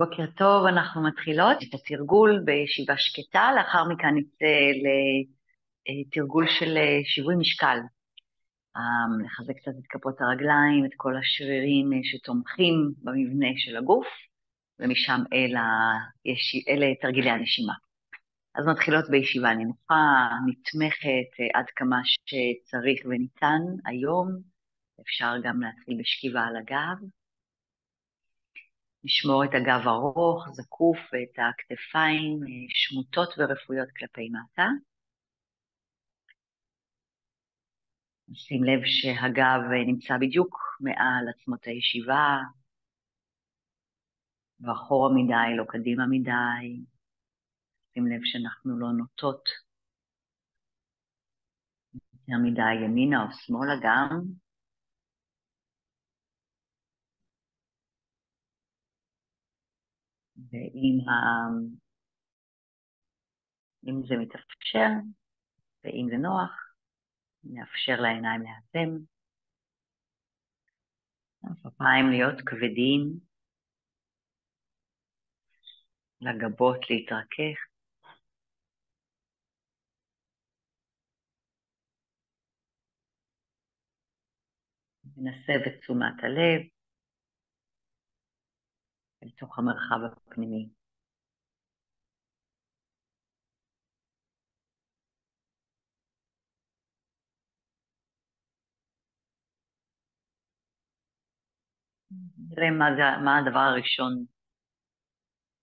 בוקר טוב, אנחנו מתחילות את התרגול בישיבה שקטה, לאחר מכן נצא לתרגול של שיווי משקל. לחזק קצת את כפות הרגליים, את כל השרירים שתומכים במבנה של הגוף, ומשם אלה תרגילי הנשימה. אז מתחילות בישיבה נינוחה, נתמכת עד כמה שצריך וניתן היום. אפשר גם להתחיל בשכיבה על הגב. לשמור את הגב ארוך, זקוף, ואת הכתפיים שמוטות ורפויות כלפי מטה. שים לב שהגב נמצא בדיוק מעל עצמות הישיבה, לא אחורה מדי, לא קדימה מדי. שים לב שאנחנו לא נוטות יותר מדי ימינה או שמאלה גם. ואם זה מתאפשר, ואם זה נוח, נאפשר לעיניים להיעצם. הפעמים להיות כבדים, לגבות להתרכך. ננסה בתשומת הלב לתוך המרחב הפנימי. נראה מה הדבר הראשון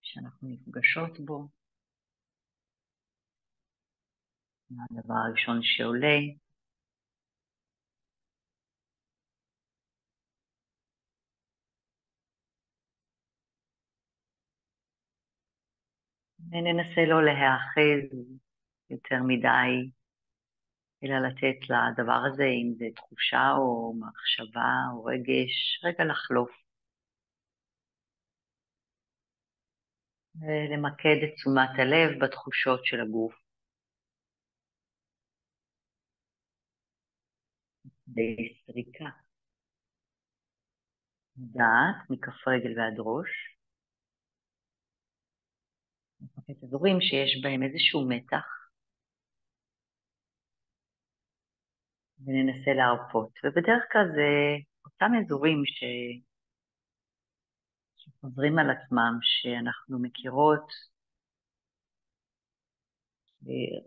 שאנחנו נפגשות בו, מה הדבר הראשון שעולה. וננסה לא להיאחז יותר מדי, אלא לתת לדבר הזה, אם זה תחושה או מחשבה או רגש, רגע לחלוף. ולמקד את תשומת הלב בתחושות של הגוף. בסריקה. דעת מכף רגל ועד ראש. את אזורים שיש בהם איזשהו מתח. וננסה להרפות. ובדרך כלל זה אותם אזורים שחוזרים על עצמם, שאנחנו מכירות,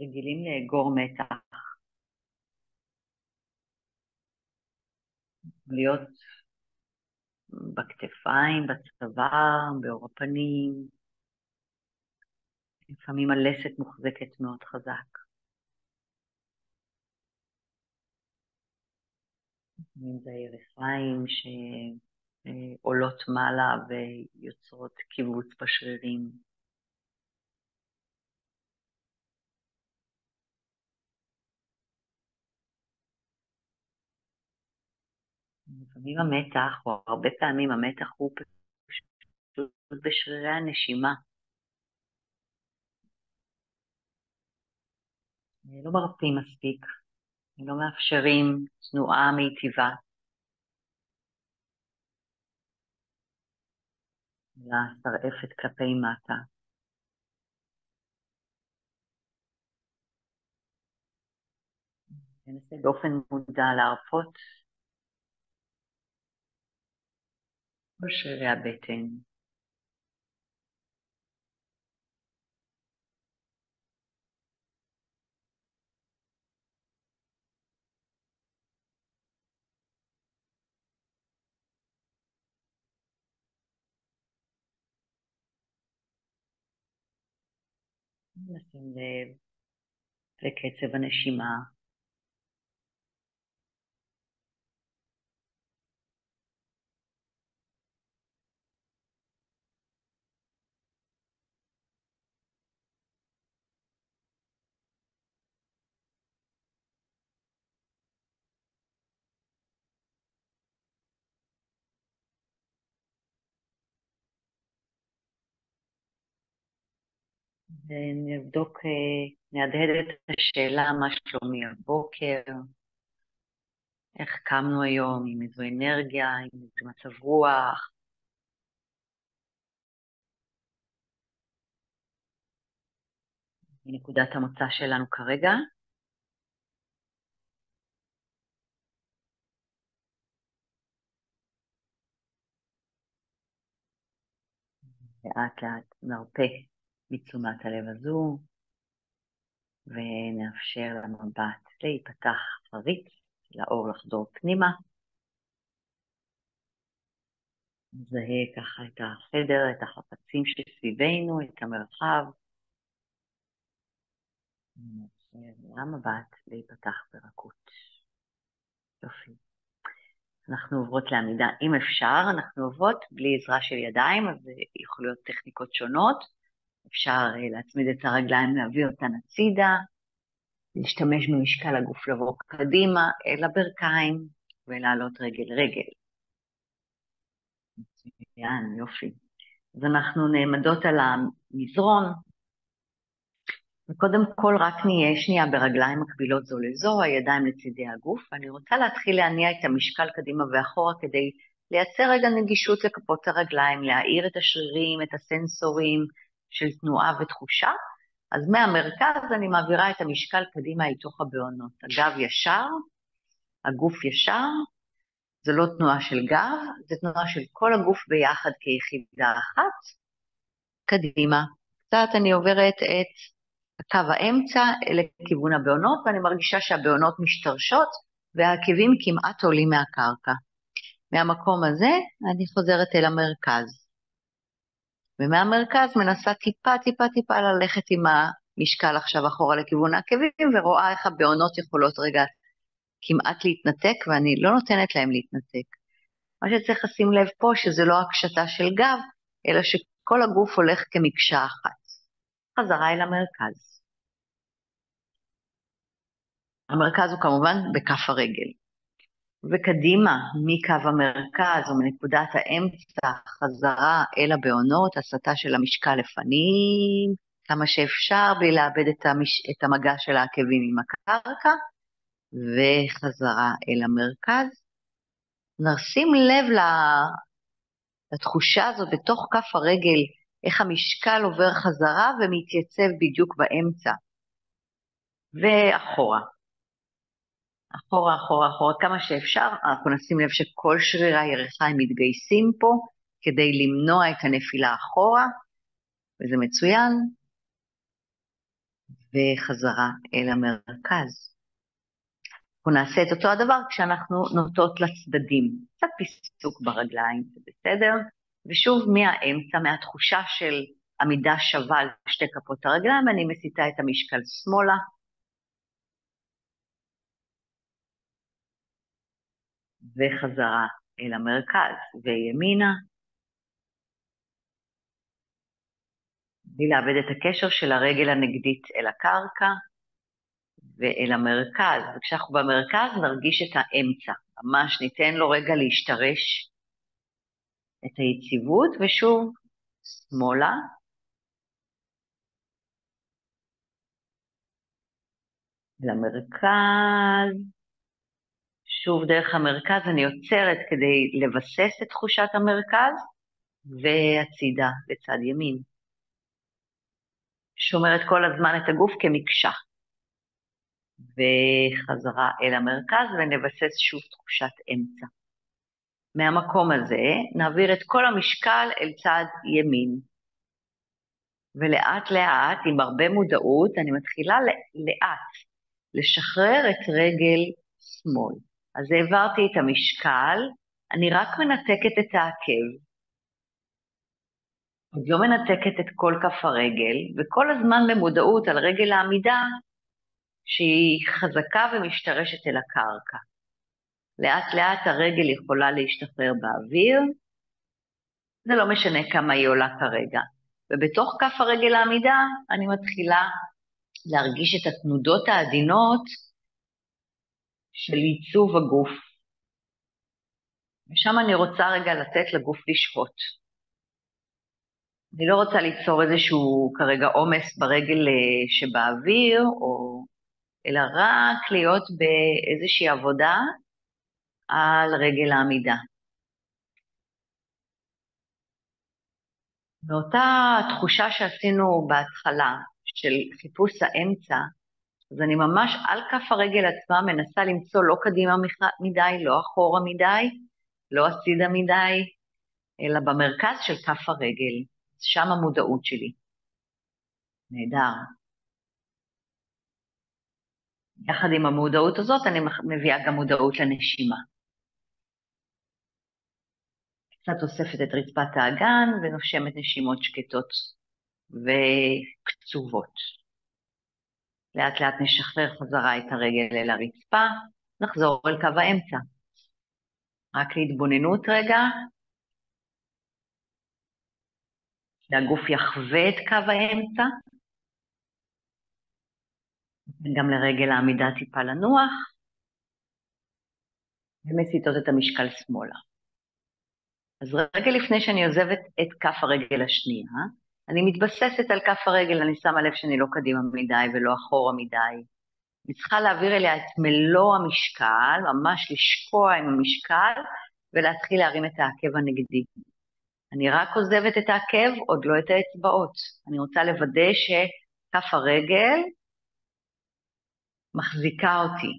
רגילים לאגור מתח, להיות בכתפיים, בצוואר, בעור הפנים, לפעמים הלסת מוחזקת מאוד חזק. אם זה ירכיים שעולות מעלה ויוצרות קיבוץ בשרירים. לפעמים המתח, או הרבה פעמים המתח הוא פשוט בשרירי הנשימה. לא מרפאים מספיק, לא מאפשרים תנועה מיטיבה לשרעפת כלפי מטה. ננסה באופן מודע להרפות בשרירי הבטן. נשים לב לקצב הנשימה. ונבדוק, נהדהד את השאלה מה שלומי הבוקר, איך קמנו היום, עם איזו אנרגיה, עם איזה מצב רוח. נקודת המוצא שלנו כרגע. לאט לאט נרפה מתשומת הלב הזו, ונאפשר למבט להיפתח פריץ, לאור לחדור פנימה. נזהה ככה את החדר, את החפצים שסביבנו, את המרחב. נאפשר למבט להיפתח ברכות. יופי. אנחנו עוברות לעמידה, אם אפשר, אנחנו עוברות בלי עזרה של ידיים, אז יכולות להיות טכניקות שונות. אפשר להצמיד את הרגליים, להביא אותן הצידה, להשתמש במשקל הגוף לבוא קדימה אל הברכיים, ולעלות רגל רגל. מצוין, יופי. אז אנחנו נעמדות על המזרון, וקודם כל רק נהיה שנייה ברגליים מקבילות זו לזו, הידיים לצידי הגוף, ואני רוצה להתחיל להניע את המשקל קדימה ואחורה כדי לייצר רגע נגישות לכפות הרגליים, להאיר את השרירים, את הסנסורים של תנועה ותחושה. אז מהמרכז אני מעבירה את המשקל קדימה אל תוך הבעונות. הגב ישר, הגוף ישר, זה לא תנועה של גב, זה תנועה של כל הגוף ביחד כיחידה אחת. קדימה. קצת אני עוברת את קו האמצע לכיוון הבעונות, ואני מרגישה שהבעונות משתרשות, והעקבים כמעט עולים מהקרקע. מהמקום הזה אני חוזרת אל המרכז. ומהמרכז מנסה טיפה ללכת עם המשקל עכשיו אחורה לכיוון העקבים, ורואה איך הבעונות יכולות רגע כמעט להתנתק, ואני לא נותנת להם להתנתק. מה שצריך לשים לב פה, שזה לא הקשתה של גב, אלא שכל הגוף הולך כמקשה אחת. חזרה אל המרכז. המרכז הוא כמובן בכף הרגל. וקדימה, מקו המרכז או מנקודת האמצע, חזרה אל הבעונות, הסטה של המשקל לפנים, כמה שאפשר, בלי לאבד את המגע של העקבים עם הקרקע, וחזרה אל המרכז. נשים לב לתחושה הזו בתוך כף הרגל, איך המשקל עובר חזרה ומתייצב בדיוק באמצע. ואחורה. אחורה, כמה שאפשר, אנחנו נשים לב שכל שרירי הירכיים הם מתגייסים פה, כדי למנוע את הנפילה אחורה, וזה מצוין, וחזרה אל המרכז. אנחנו נעשה את אותו הדבר כשאנחנו נוטות לצדדים, קצת פיסוק ברגליים, זה בסדר, ושוב מהאמצע, מהתחושה של עמידה שווה על שתי כפות הרגליים, אני מסיטה את המשקל שמאלה, וחזרה אל המרכז, וימינה, בלי לאבד את הקשר של הרגל הנגדית אל הקרקע, ואל המרכז. וכשאנחנו במרכז נרגיש את האמצע, ממש ניתן לו רגע להשתרש את היציבות, ושוב שמאלה, למרכז, שוב דרך המרכז אני עוצרת כדי לבסס את תחושת המרכז, והצידה לצד ימין. שומרת כל הזמן את הגוף כמקשה. וחזרה אל המרכז ונבסס שוב תחושת אמצע. מהמקום הזה נעביר את כל המשקל אל צד ימין. ולאט לאט, עם הרבה מודעות, אני מתחילה לאט לשחרר את רגל שמאל. אז העברתי את המשקל, אני רק מנתקת את העקב. עוד לא מנתקת את כל כף הרגל, וכל הזמן במודעות על רגל העמידה, שהיא חזקה ומשתרשת אל הקרקע. לאט לאט הרגל יכולה להשתחרר באוויר, זה לא משנה כמה היא עולה כרגע. ובתוך כף הרגל העמידה אני מתחילה להרגיש את התנודות העדינות של עיצוב הגוף. ושם אני רוצה רגע לתת לגוף לשהות. אני לא רוצה ליצור איזשהו כרגע עומס ברגל שבאוויר, אלא רק להיות באיזושהי עבודה על רגל העמידה. באותה תחושה שעשינו בהתחלה של חיפוש האמצע, אז אני ממש על כף הרגל עצמה מנסה למצוא לא קדימה מדי, לא אחורה מדי, לא הצידה מדי, אלא במרכז של כף הרגל. שם המודעות שלי. נהדר. יחד עם המודעות הזאת אני מביאה גם מודעות לנשימה. קצת אוספת את רצפת האגן ונושמת נשימות שקטות וקצובות. לאט לאט נשחרר חזרה את הרגל אל הרצפה, נחזור אל קו האמצע. רק להתבוננות רגע, שהגוף יחווה את קו האמצע, גם לרגל העמידה טיפה לנוח, ומסיטות את המשקל שמאלה. אז רגע לפני שאני עוזבת את כף הרגל השנייה, אני מתבססת על כף הרגל, אני שמה לב שאני לא קדימה מדי ולא אחורה מדי. אני צריכה להעביר אליה את מלוא המשקל, ממש לשקוע עם המשקל, ולהתחיל להרים את העקב הנגדי. אני רק עוזבת את העקב, עוד לא את האצבעות. אני רוצה לוודא שכף הרגל מחזיקה אותי.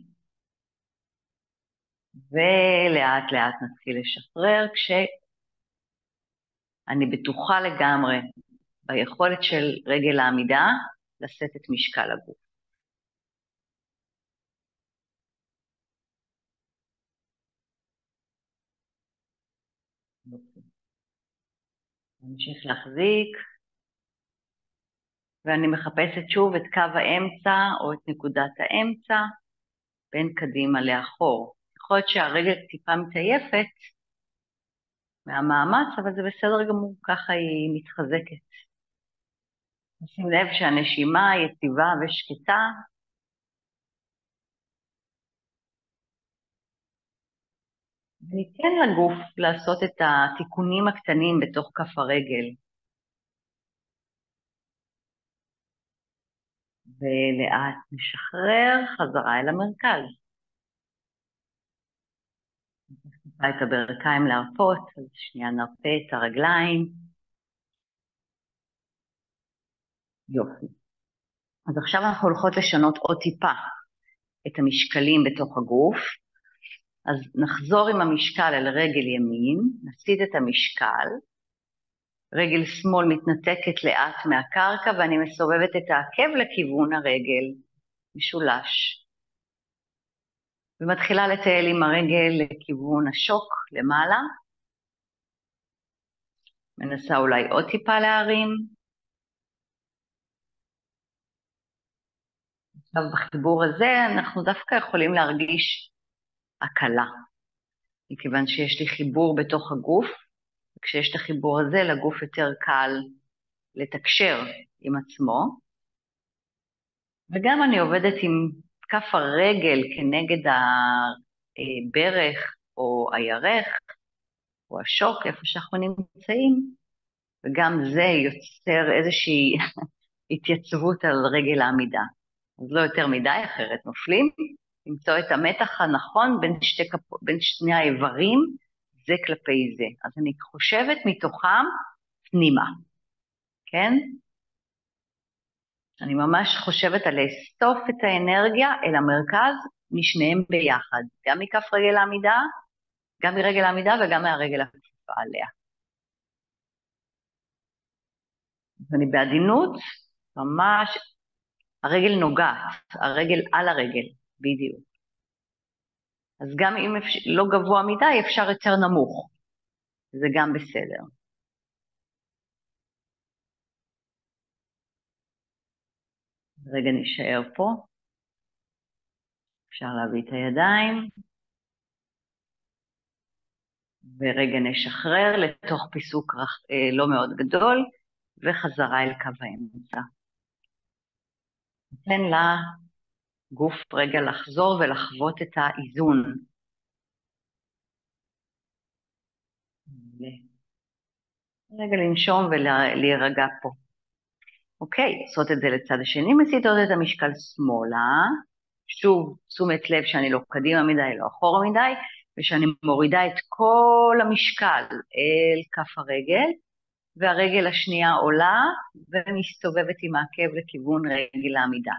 ולאט לאט נתחיל לשחרר, כשאני בטוחה לגמרי ביכולת של רגל העמידה לשאת את משקל הגוף. נמשיך להחזיק, ואני מחפשת שוב את קו האמצע או את נקודת האמצע בין קדימה לאחור. יכול להיות שהרגל טיפה מתעייפת מהמאמץ, אבל זה בסדר גמור, ככה היא מתחזקת. נשים לב שהנשימה יציבה ושקטה, וניתן לגוף לעשות את התיקונים הקטנים בתוך כף הרגל. ולאט נשחרר חזרה אל המרכז. נפתח את הברכיים להרפות, אז שנייה נרפה את הרגליים. יופי. אז עכשיו אנחנו הולכות לשנות עוד טיפה את המשקלים בתוך הגוף. אז נחזור עם המשקל אל רגל ימין, נסיט את המשקל, רגל שמאל מתנתקת לאט מהקרקע, ואני מסובבת את העקב לכיוון הרגל, משולש. ומתחילה לטייל עם הרגל לכיוון השוק למעלה. מנסה אולי עוד טיפה להרים. עכשיו בחיבור הזה אנחנו דווקא יכולים להרגיש הקלה, מכיוון שיש לי חיבור בתוך הגוף, וכשיש את החיבור הזה לגוף יותר קל לתקשר עם עצמו, וגם אני עובדת עם כף הרגל כנגד הברך או הירך או השוק, איפה שאנחנו נמצאים, וגם זה יוצר איזושהי התייצבות על רגל העמידה. אז לא יותר מדי, אחרת נופלים, למצוא את המתח הנכון בין שני האיברים, זה כלפי זה. אז אני חושבת מתוכם פנימה, כן? אני ממש חושבת על לאסוף את האנרגיה אל המרכז משניהם ביחד, גם מכף רגל העמידה, גם מרגל העמידה וגם מהרגל הכפופה עליה. ואני בעדינות, ממש, הרגל נוגעת, הרגל על הרגל, בדיוק. אז גם אם לא גבוה מדי, אפשר יותר נמוך, זה גם בסדר. רגע נשאר פה, אפשר להביא את הידיים, ורגע נשחרר לתוך פיסוק לא מאוד גדול, וחזרה אל קו האמצע. ניתן לגוף רגע לחזור ולחוות את האיזון. רגע לנשום ולהירגע פה. אוקיי, לעשות את זה לצד השני, מסיטות את המשקל שמאלה, שוב תשומת לב שאני לא קדימה מדי, לא אחורה מדי, ושאני מורידה את כל המשקל אל כף הרגל, והרגל השנייה עולה ומסתובבת עם העקב לכיוון רגל העמידה.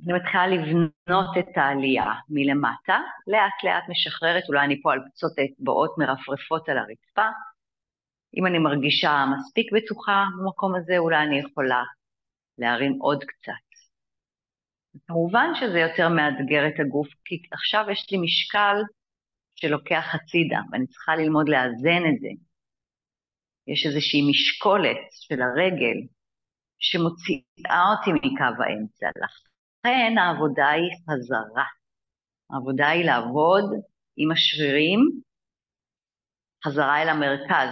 אני מתחילה לבנות את העלייה מלמטה, לאט לאט משחררת, אולי אני פה על קצות האצבעות מרפרפות על הרצפה. אם אני מרגישה מספיק בטוחה במקום הזה, אולי אני יכולה להרים עוד קצת. כמובן שזה יותר מאתגר את הגוף, כי עכשיו יש לי משקל שלוקח הצידה, ואני צריכה ללמוד לאזן את זה. יש איזושהי משקולת של הרגל שמוציאה אותי מקו האמצע. לכן העבודה היא חזרה. העבודה היא לעבוד עם השרירים חזרה אל המרכז.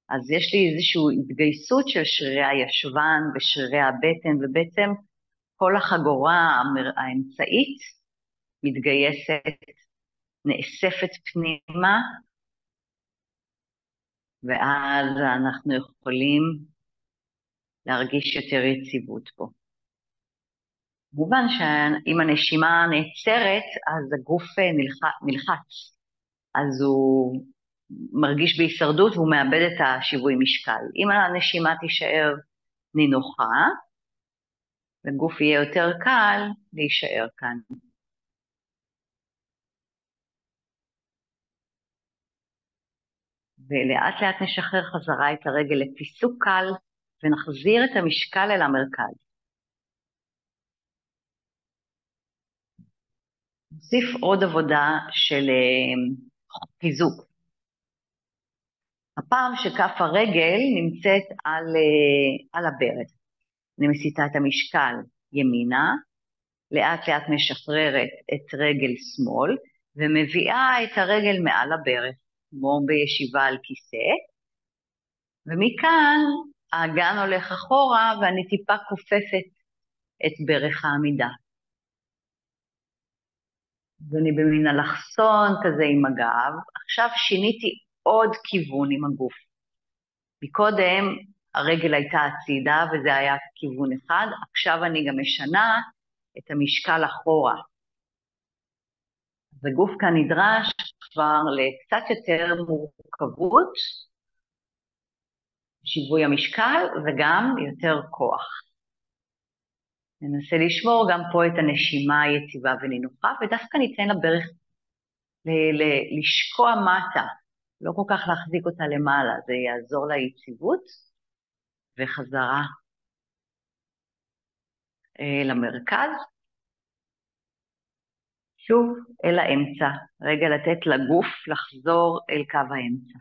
אז יש לי איזושהי התגייסות של שרירי הישבן ושרירי הבטן, ובעצם כל החגורה האמצעית מתגייסת, נאספת פנימה, ואז אנחנו יכולים להרגיש יותר יציבות פה. כמובן שאם הנשימה נעצרת, אז הגוף נלחץ, אז הוא מרגיש בהישרדות והוא מאבד את השיווי משקל. אם הנשימה תישאר נינוחה, לגוף יהיה יותר קל להישאר כאן. ולאט לאט נשחרר חזרה את הרגל לפיסוק קל, ונחזיר את המשקל אל המרכז. נוסיף עוד עבודה של חיזוק. הפעם שכף הרגל נמצאת על הברך. אני מסיטה את המשקל ימינה, לאט לאט משחררת את רגל שמאל, ומביאה את הרגל מעל הברך, כמו בישיבה על כיסא, ומכאן האגן הולך אחורה ואני טיפה כופפת את ברך העמידה. אז אני במין אלכסון כזה עם הגב, עכשיו שיניתי עוד כיוון עם הגוף. מקודם הרגל הייתה הצידה וזה היה כיוון אחד, עכשיו אני גם משנה את המשקל אחורה. אז הגוף כאן נדרש כבר לקצת יותר מורכבות, שיווי המשקל וגם יותר כוח. ננסה לשמור גם פה את הנשימה היציבה ונינוחה, ודווקא ניתן לברך לשקוע מטה, לא כל כך להחזיק אותה למעלה, זה יעזור ליציבות וחזרה למרכז. שוב אל האמצע, רגע לתת לגוף לחזור אל קו האמצע.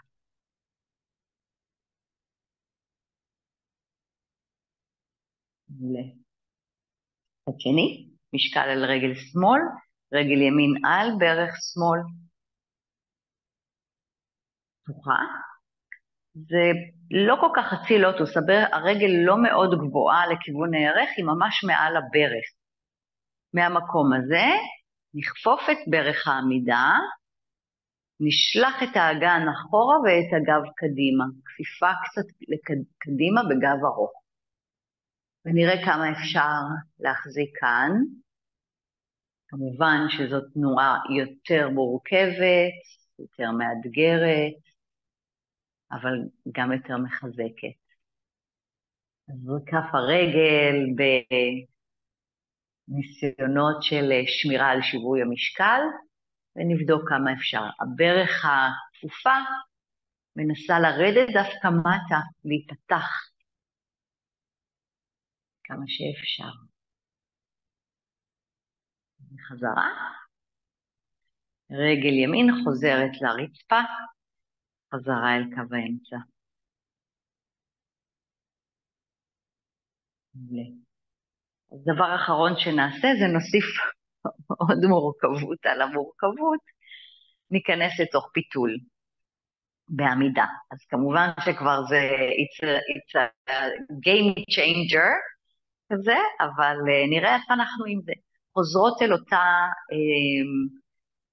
צד שני, משקל על רגל שמאל, רגל ימין על ברך שמאל. פתוחה. זה לא כל כך חצי לוטוס, הרגל לא מאוד גבוהה לכיוון הירך, היא ממש מעל הברך. מהמקום הזה נכפוף את ברך העמידה, נשלח את האגן אחורה ואת הגב קדימה, כפיפה קצת קדימה בגב ארוך. ונראה כמה אפשר להחזיק כאן. כמובן שזאת תנועה יותר מורכבת, יותר מאתגרת, אבל גם יותר מחזקת. אז כף הרגל בניסיונות של שמירה על שיווי המשקל, ונבדוק כמה אפשר. הברך הכפופה מנסה לרדת דווקא מטה, להיפתח כמה שאפשר. חזרה. רגל ימין חוזרת לרצפה, חזרה אל קו האמצע. אז דבר אחרון שנעשה זה נוסיף עוד מורכבות על המורכבות, ניכנס לתוך פיתול בעמידה. אז כמובן שכבר זה it's a game changer כזה, אבל נראה איך אנחנו עם זה. חוזרות אל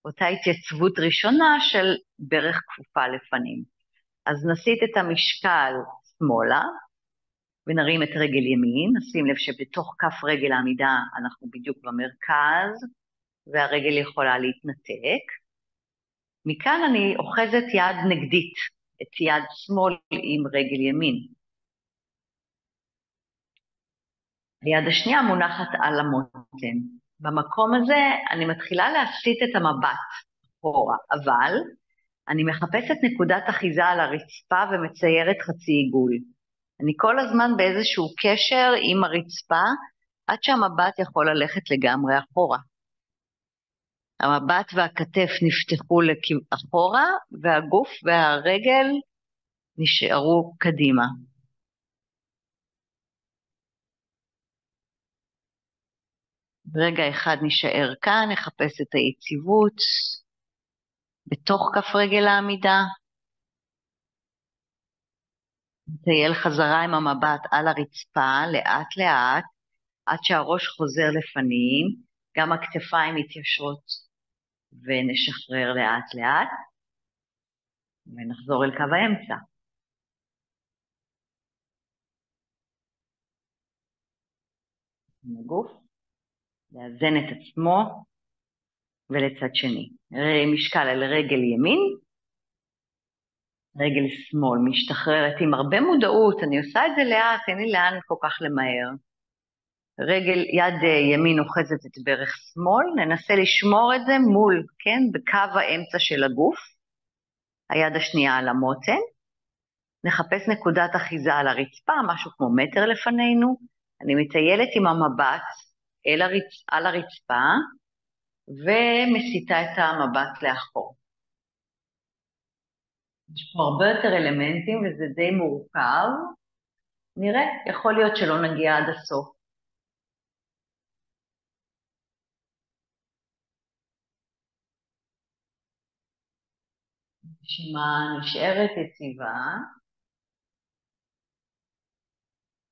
אותה התייצבות ראשונה של ברך כפופה לפנים. אז נסיט את המשקל שמאלה, ונרים את רגל ימין, נשים לב שבתוך כף רגל העמידה אנחנו בדיוק במרכז, והרגל יכולה להתנתק. מכאן אני אוחזת יד נגדית, את יד שמאל עם רגל ימין. היד השנייה מונחת על המותן. במקום הזה אני מתחילה להסיט את המבט אחורה, אבל אני מחפשת נקודת אחיזה על הרצפה ומציירת חצי עיגול. אני כל הזמן באיזשהו קשר עם הרצפה, עד שהמבט יכול ללכת לגמרי אחורה. המבט והכתף נפתחו אחורה, והגוף והרגל נשארו קדימה. ברגע אחד נשאר כאן, נחפש את היציבות בתוך כף רגל העמידה. נטייל חזרה עם המבט על הרצפה לאט לאט, עד שהראש חוזר לפנים, גם הכתפיים מתיישרות ונשחרר לאט לאט, ונחזור אל קו האמצע. הגוף, לאזן את עצמו ולצד שני. משקל על רגל ימין, רגל שמאל משתחררת עם הרבה מודעות, אני עושה את זה לאט, אין לי לאן כל כך למהר. יד ימין אוחזת את ברך שמאל, ננסה לשמור את זה מול, כן, בקו האמצע של הגוף, היד השנייה על המותן, נחפש נקודת אחיזה על הרצפה, משהו כמו מטר לפנינו, אני מטיילת עם המבט על הרצפה, ומסיטה את המבט לאחור. יש פה הרבה יותר אלמנטים וזה די מורכב, נראה, יכול להיות שלא נגיע עד הסוף. נשימה נשארת יציבה,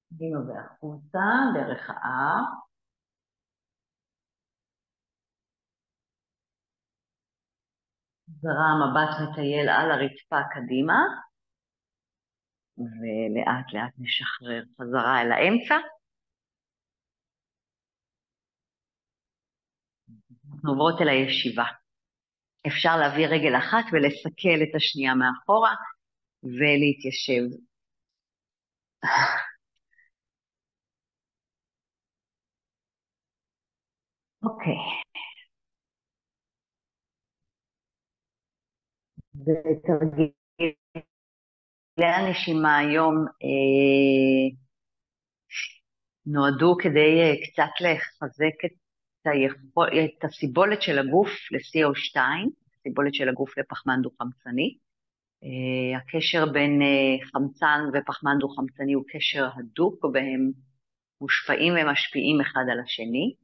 קדימה והחוצה, דרך האף. חזרה המבט מטייל על הרצפה קדימה, ולאט לאט נשחרר חזרה אל האמצע. אנחנו עוברות אל הישיבה. אפשר להביא רגל אחת ולסכל את השנייה מאחורה ולהתיישב. אוקיי. ותרגילי הנשימה היום נועדו כדי קצת לחזק את הסיבולת של הגוף ל-CO2, הסיבולת של הגוף לפחמן דו-חמצני. הקשר בין חמצן ופחמן דו-חמצני הוא קשר הדוק, והם מושפעים ומשפיעים אחד על השני.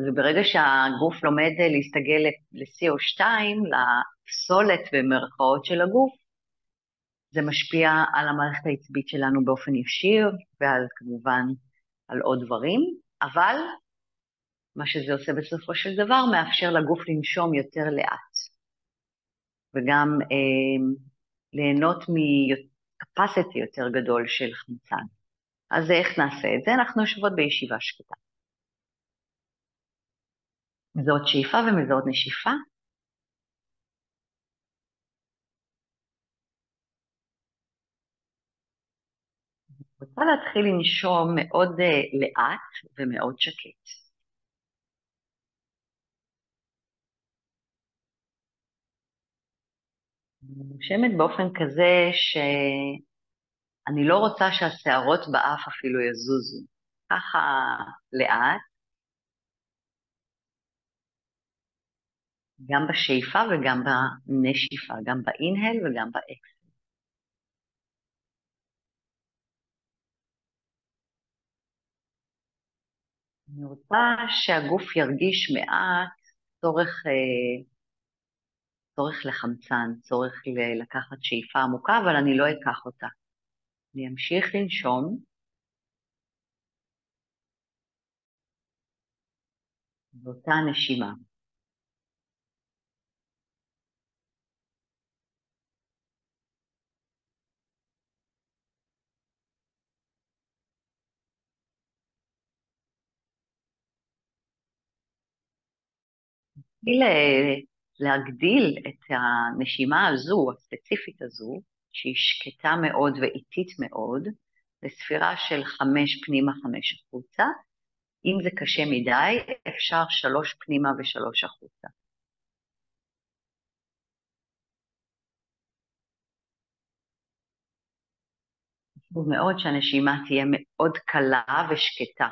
וברגע שהגוף לומד להסתגל ל-CO2, לפסולת במרכאות של הגוף, זה משפיע על המערכת העצבית שלנו באופן ישיר, ועל כמובן על עוד דברים, אבל מה שזה עושה בסופו של דבר מאפשר לגוף לנשום יותר לאט, וגם ליהנות מקפסיטי יותר גדול של חמצן. אז איך נעשה את זה? אנחנו יושבות בישיבה שקטה. מזהות שאיפה ומזהות נשיפה. רוצה להתחיל לנשום מאוד לאט ומאוד שקט. אני נושמת באופן כזה שאני לא רוצה שהשערות באף אפילו יזוזו. ככה לאט, גם בשאיפה וגם בנשיפה, גם באינהל וגם באקסל. אני רוצה שהגוף ירגיש מעט צורך לחמצן, צורך לקחת שאיפה עמוקה, אבל אני לא אקח אותה. אני אמשיך לנשום, באותה נשימה. תתחיל להגדיל את הנשימה הזו, הספציפית הזו, שהיא שקטה מאוד ואיטית מאוד, לספירה של 5 פנימה, 5 החוצה. אם זה קשה מדי, אפשר 3 פנימה ו3 החוצה. חשוב מאוד שהנשימה תהיה מאוד קלה ושקטה.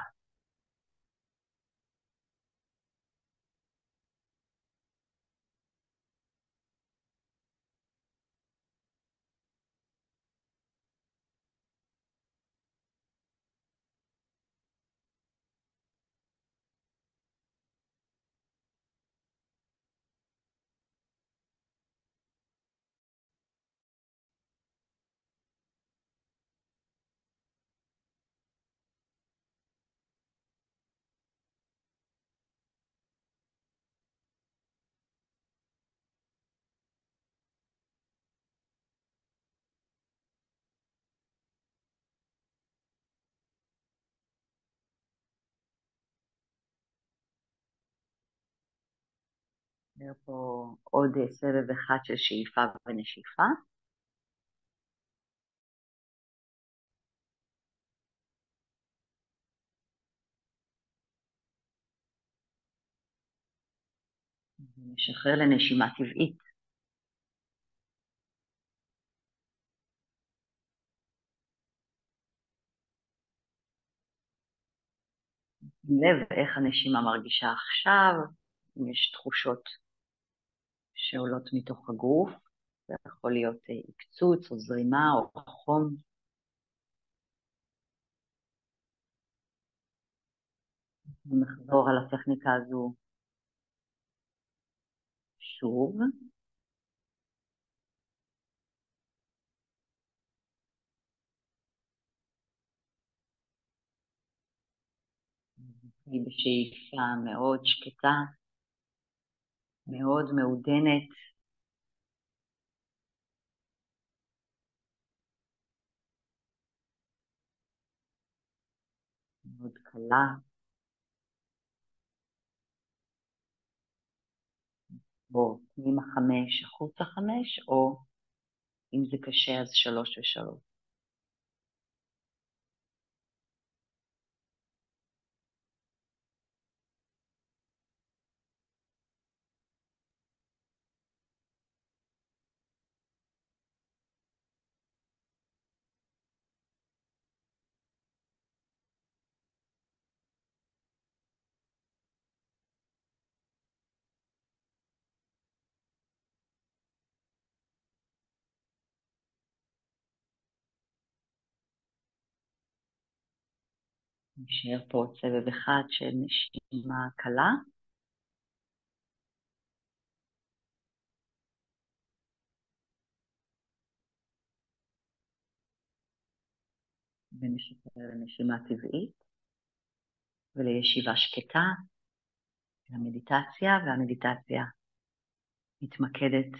נראה פה עוד סבב אחד של שאיפה ונשיפה. נשחרר לנשימה טבעית. שים לב איך הנשימה מרגישה עכשיו, אם יש תחושות שעולות מתוך הגוף, זה יכול להיות עקצוץ או זרימה או חום. נחזור על הטכניקה הזו שוב. היא בשאיפה מאוד שקטה, מאוד מעודנת. מאוד קלה. בוא, פנימה 5, החוצה 5, או אם זה קשה אז 3 ו3. נשאר פה עוד סבב אחד של נשימה קלה. ונשחרר לנשימה טבעית ולישיבה שקטה, למדיטציה, והמדיטציה מתמקדת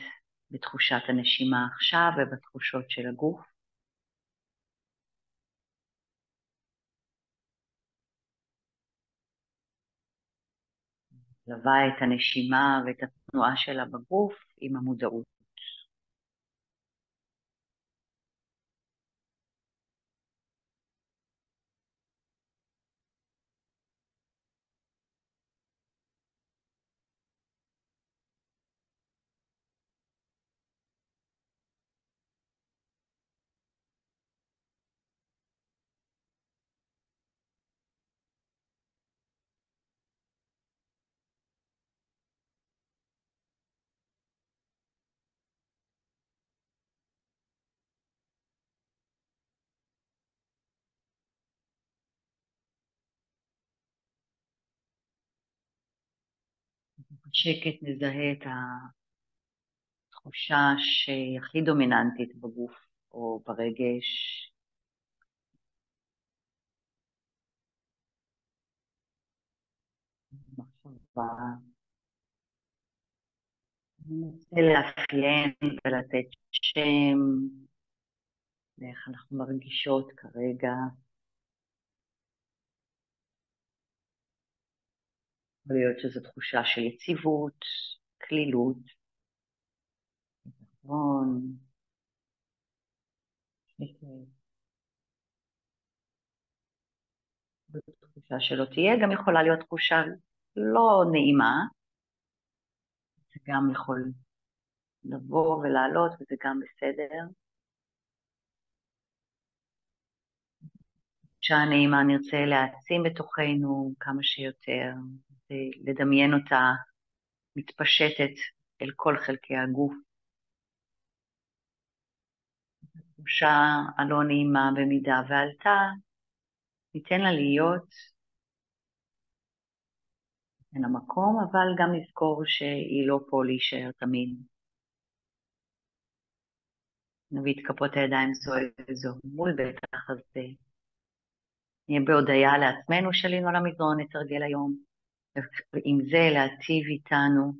בתחושת הנשימה עכשיו ובתחושות של הגוף. לווה את הנשימה ואת התנועה שלה בגוף עם המודעות. בשקט נזהה את התחושה שהיא הכי דומיננטית בגוף או ברגש. מחשבה. ננסה לאפיין ולתת שם לאיך אנחנו מרגישות כרגע. יכול להיות שזו תחושה של יציבות, כלילות, נכון. תחושה שלא תהיה, גם יכולה להיות תחושה לא נעימה, זה גם יכול לבוא ולעלות וזה גם בסדר. תחושה נעימה נרצה להעצים בתוכנו כמה שיותר, לדמיין אותה מתפשטת אל כל חלקי הגוף. תחושה הלא נעימה במידה ועלתה, ניתן לה להיות, אין המקום, אבל גם נזכור שהיא לא פה להישאר תמיד. נביא את כפות הידיים זו אל זו מול בית החזה. נהיה בהודיה לעצמנו שעלינו על המזרון, נתרגל היום, ועם זה להטיב איתנו.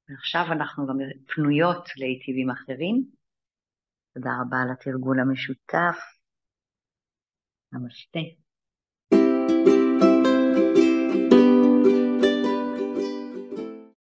ועכשיו אנחנו גם פנויות להיטיב עם אחרים. תודה רבה על התרגול המשותף. נמשתה.